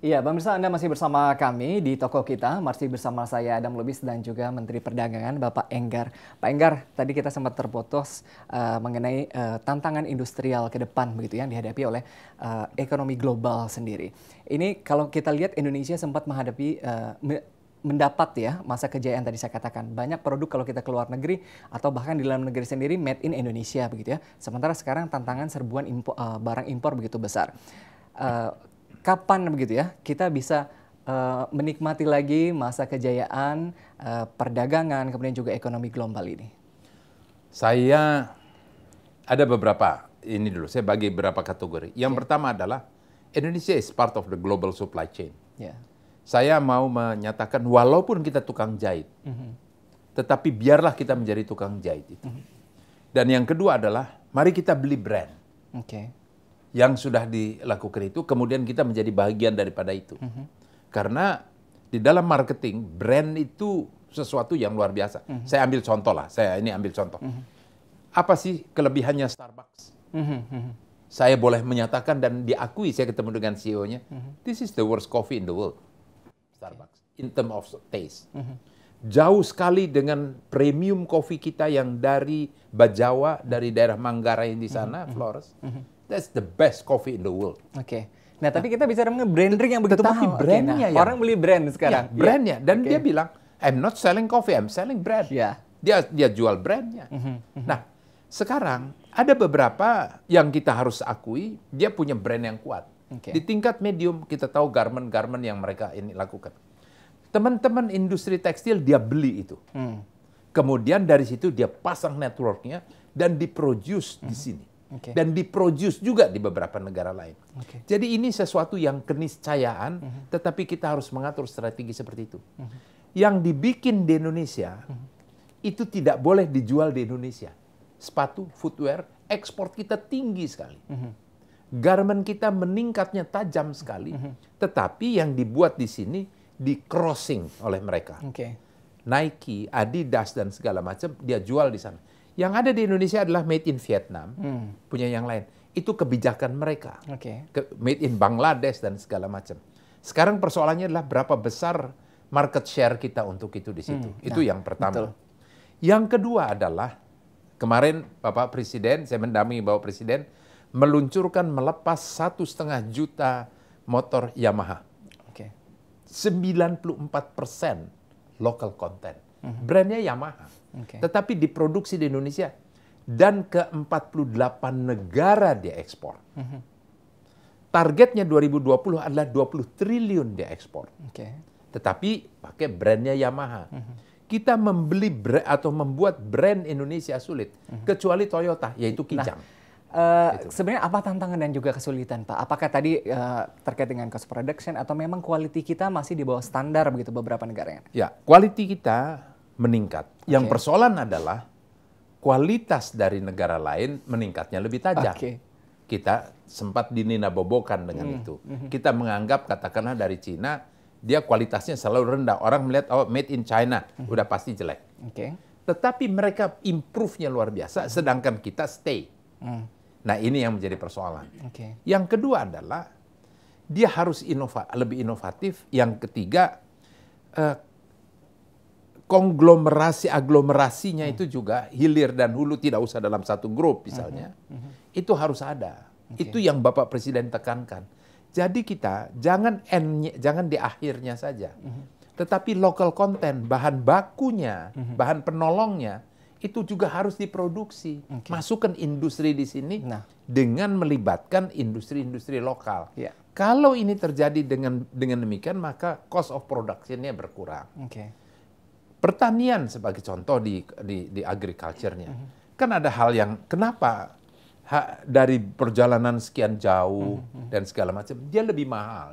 Iya, pemirsa, Anda masih bersama kami di toko kita, masih bersama saya Adam Lubis dan juga Menteri Perdagangan Bapak Enggar. Pak Enggar, tadi kita sempat terputus mengenai tantangan industrial ke depan begitu yang dihadapi oleh ekonomi global sendiri. Ini kalau kita lihat Indonesia sempat menghadapi mendapat ya masa kejayaan tadi saya katakan. Banyak produk kalau kita keluar negeri atau bahkan di dalam negeri sendiri made in Indonesia begitu ya. Sementara sekarang tantangan serbuan barang impor begitu besar. Kapan begitu ya kita bisa menikmati lagi masa kejayaan perdagangan kemudian juga ekonomi global ini? Saya ada beberapa ini dulu. Saya bagi beberapa kategori. Yang pertama adalah Indonesia is part of the global supply chain. Saya mau menyatakan walaupun kita tukang jahit, tetapi biarlah kita menjadi tukang jahit itu. Dan yang kedua adalah mari kita beli brand. Yang sudah dilakukan itu, kemudian kita menjadi bagian daripada itu. Karena di dalam marketing, brand itu sesuatu yang luar biasa. Saya ambil contoh lah, saya ambil contoh. Apa sih kelebihannya Starbucks? Saya boleh menyatakan dan diakui, saya ketemu dengan CEO-nya, this is the worst coffee in the world, Starbucks, in terms of taste. Jauh sekali dengan premium coffee kita yang dari Bajawa, dari daerah Manggarai di sana, Flores. That's the best coffee in the world. Nah, tapi kita bicara mengenai branding yang begitu mahal. Brandnya orang beli brand sekarang. Brandnya. Dan dia bilang, I'm not selling coffee, I'm selling brand. Dia jual brandnya. Nah, sekarang ada beberapa yang kita harus akui, dia punya brand yang kuat. Di tingkat medium, kita tahu garment-garment yang mereka ini lakukan. Teman-teman industri tekstil, dia beli itu. Kemudian dari situ dia pasang networknya dan diproduce di sini. Dan diproduce juga di beberapa negara lain. Jadi ini sesuatu yang keniscayaan, tetapi kita harus mengatur strategi seperti itu. Yang dibikin di Indonesia, itu tidak boleh dijual di Indonesia. Sepatu, footwear, ekspor kita tinggi sekali. Garment kita meningkatnya tajam sekali, tetapi yang dibuat di sini di-crossing oleh mereka. Nike, Adidas, dan segala macam, dia jual di sana. Yang ada di Indonesia adalah made in Vietnam, punya yang lain. Itu kebijakan mereka. Made in Bangladesh dan segala macam. Sekarang persoalannya adalah berapa besar market share kita untuk itu di situ. Itu yang pertama. Yang kedua adalah, kemarin Bapak Presiden, saya mendampingi Bapak Presiden, melepas 1,5 juta motor Yamaha. 94% local content. Brandnya Yamaha. Tetapi diproduksi di Indonesia dan ke 48 negara dia ekspor. Targetnya 2020 adalah 20 triliun dia ekspor. Tetapi pakai brandnya Yamaha. Kita membeli atau membuat brand Indonesia sulit, kecuali Toyota, yaitu Kijang. Sebenarnya apa tantangan dan juga kesulitan, Pak? Apakah tadi terkait dengan cost production atau memang quality kita masih di bawah standar begitu beberapa negaranya? Ya, quality kita meningkat. Yang persoalan adalah kualitas dari negara lain meningkatnya lebih tajam. Kita sempat dininabobokan dengan itu. Kita menganggap katakanlah dari Cina, dia kualitasnya selalu rendah. Orang melihat, oh made in China, udah pasti jelek. Tetapi mereka improve-nya luar biasa, sedangkan kita stay. Nah ini yang menjadi persoalan. Yang kedua adalah, dia harus lebih inovatif. Yang ketiga, aglomerasinya itu juga hilir dan hulu tidak usah dalam satu grup misalnya. Itu harus ada. Itu yang Bapak Presiden tekankan. Jadi kita jangan di akhirnya saja. Tetapi local content, bahan bakunya, bahan penolongnya itu juga harus diproduksi. Masukkan industri di sini dengan melibatkan industri-industri lokal. Kalau ini terjadi dengan demikian, maka cost of production-nya berkurang. Pertanian sebagai contoh di agriculture-nya. Kan ada hal yang kenapa dari perjalanan sekian jauh dan segala macam, dia lebih mahal.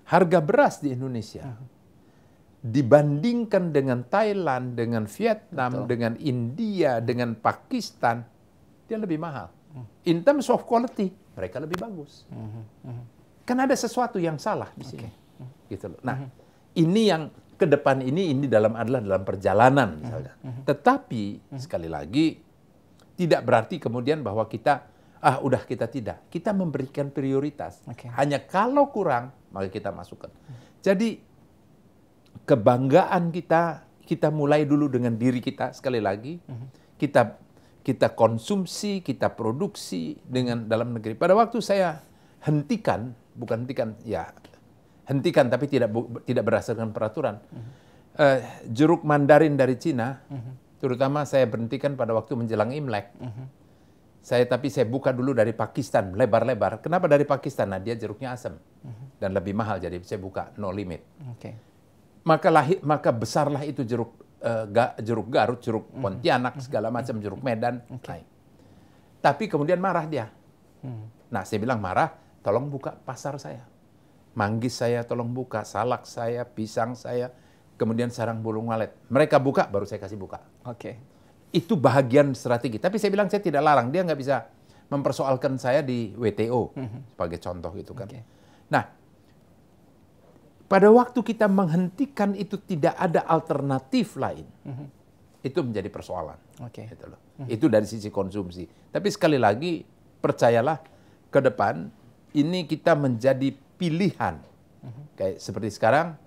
Harga beras di Indonesia dibandingkan dengan Thailand, dengan Vietnam, dengan India, dengan Pakistan, dia lebih mahal. In terms of quality, mereka lebih bagus. Kan ada sesuatu yang salah di sini. Gitu loh. Nah, ini yang ke depan ini adalah dalam perjalanan misalnya. Tetapi sekali lagi tidak berarti kemudian bahwa kita Udah kita tidak. Kita memberikan prioritas. Hanya kalau kurang, maka kita masukkan. Jadi kebanggaan kita mulai dulu dengan diri kita sekali lagi. Kita konsumsi, kita produksi dengan dalam negeri. Pada waktu saya hentikan tapi tidak berdasarkan peraturan. Jeruk mandarin dari Cina, terutama saya berhentikan pada waktu menjelang Imlek. Tapi saya buka dulu dari Pakistan, lebar-lebar. Kenapa dari Pakistan? Nah, dia jeruknya asam dan lebih mahal, jadi saya buka no limit. Maka besarlah itu jeruk Garut, jeruk Pontianak, segala macam, jeruk Medan. Tapi kemudian marah dia. Nah, saya bilang marah, tolong buka pasar saya. Manggis saya tolong buka, salak saya, pisang saya, kemudian sarang burung walet. Mereka buka, baru saya kasih buka. Itu bahagian strategi. Tapi saya bilang saya tidak larang. Dia nggak bisa mempersoalkan saya di WTO sebagai contoh gitu kan. Nah, pada waktu kita menghentikan itu tidak ada alternatif lain. Itu menjadi persoalan. Gitu loh. Itu dari sisi konsumsi. Tapi sekali lagi, percayalah ke depan ini kita menjadi pilihan. Kayak seperti sekarang,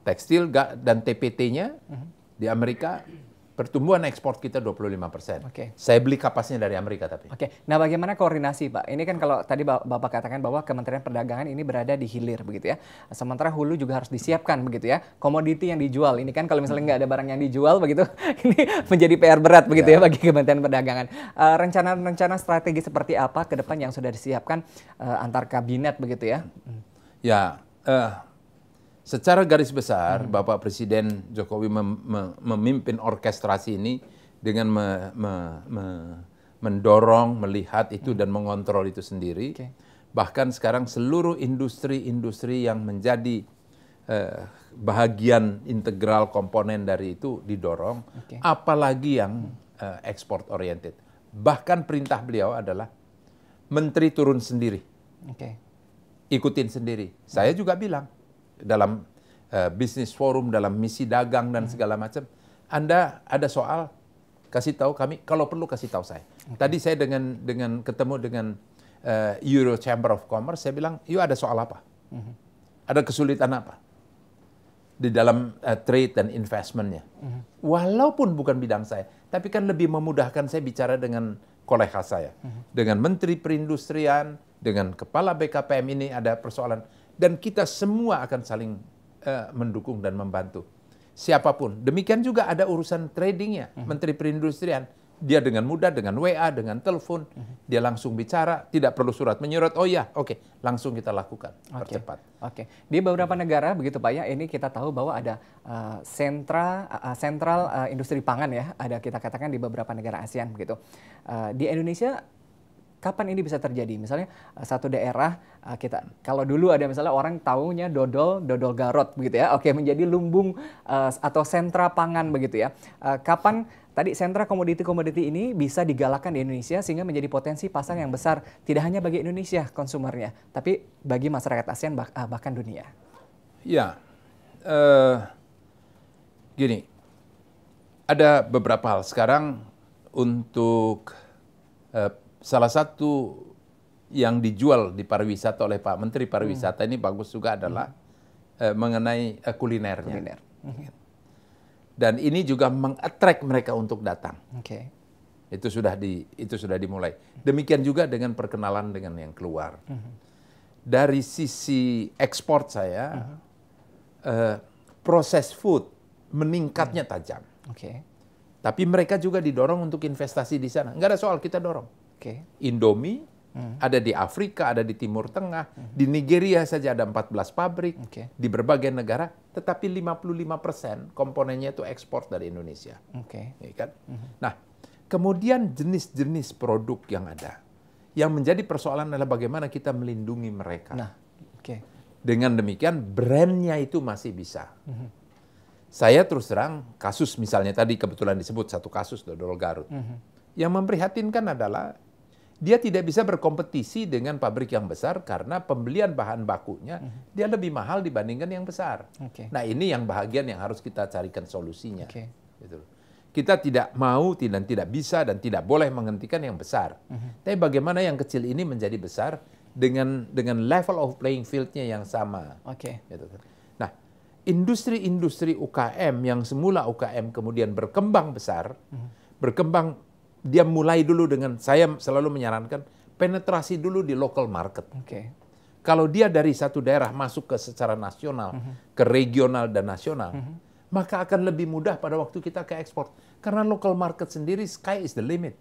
tekstil dan TPT-nya di Amerika, pertumbuhan ekspor kita 25%. Saya beli kapasnya dari Amerika tapi. Nah, bagaimana koordinasi, Pak? Ini kan kalau tadi Bapak katakan bahwa Kementerian Perdagangan ini berada di hilir begitu ya. Sementara hulu juga harus disiapkan begitu ya. Komoditi yang dijual ini kan kalau misalnya nggak ada barang yang dijual begitu, ini menjadi PR berat begitu ya bagi Kementerian Perdagangan. Rencana strategi seperti apa ke depan yang sudah disiapkan antar kabinet begitu ya? Secara garis besar, Bapak Presiden Jokowi memimpin orkestrasi ini dengan mendorong, melihat itu dan mengontrol itu sendiri. Bahkan sekarang seluruh industri-industri yang menjadi bahagian integral komponen dari itu didorong, apalagi yang ekspor oriented. Bahkan perintah beliau adalah menteri turun sendiri, ikutin sendiri. Saya juga bilang, dalam bisnis forum, dalam misi dagang dan segala macam, Anda ada soal, kasih tahu kami, kalau perlu kasih tahu saya. Tadi saya dengan ketemu dengan Euro Chamber of Commerce, saya bilang, yuk ada soal apa? Ada kesulitan apa? Di dalam trade dan investmentnya. Walaupun bukan bidang saya, tapi kan lebih memudahkan saya bicara dengan kolega saya. Dengan Menteri Perindustrian, dengan Kepala BKPM ini ada persoalan. Dan kita semua akan saling mendukung dan membantu. Siapapun. Demikian juga ada urusan tradingnya. Menteri Perindustrian. Dia dengan mudah, dengan WA, dengan telepon. Dia langsung bicara. Tidak perlu surat menyurat. Oh ya, langsung kita lakukan. Percepat. Di beberapa negara, begitu Pak ya, ini kita tahu bahwa ada sentral industri pangan ya. Ada kita katakan di beberapa negara ASEAN begitu. Di Indonesia, kapan ini bisa terjadi? Misalnya satu daerah kalau dulu ada misalnya orang taunya dodol Garut begitu ya. Menjadi lumbung atau sentra pangan begitu ya. Kapan tadi sentra komoditi-komoditi ini bisa digalakkan di Indonesia sehingga menjadi potensi pasar yang besar tidak hanya bagi Indonesia konsumernya, tapi bagi masyarakat ASEAN bahkan dunia. Ya. Gini. Ada beberapa hal sekarang untuk salah satu yang dijual di pariwisata oleh Pak Menteri Pariwisata ini bagus juga adalah mengenai kulinernya. Dan ini juga meng-attract mereka untuk datang. Itu sudah dimulai. Demikian juga dengan perkenalan dengan yang keluar. Dari sisi ekspor saya, proses food meningkatnya tajam. Tapi mereka juga didorong untuk investasi di sana. Nggak ada soal, kita dorong. Indomie ada di Afrika, ada di Timur Tengah, di Nigeria saja ada 14 pabrik, di berbagai negara, tetapi 55% komponennya itu ekspor dari Indonesia. Ya kan? Nah, kemudian jenis-jenis produk yang ada, yang menjadi persoalan adalah bagaimana kita melindungi mereka. Dengan demikian, brandnya itu masih bisa. Saya terus terang, kasus misalnya tadi kebetulan disebut satu kasus dodol Garut. Yang memprihatinkan adalah dia tidak bisa berkompetisi dengan pabrik yang besar karena pembelian bahan bakunya dia lebih mahal dibandingkan yang besar. Nah, ini yang bahagian yang harus kita carikan solusinya. Gitu. kita tidak mau dan tidak bisa dan tidak boleh menghentikan yang besar. Tapi bagaimana yang kecil ini menjadi besar dengan level of playing field-nya yang sama. Oke. Gitu kan. Nah, industri-industri UKM yang semula UKM kemudian berkembang besar, berkembang, dia mulai dulu dengan, saya selalu menyarankan, penetrasi dulu di local market. Oke. Kalau dia dari satu daerah masuk ke secara nasional, ke regional dan nasional, maka akan lebih mudah pada waktu kita ke ekspor. Karena local market sendiri, sky is the limit.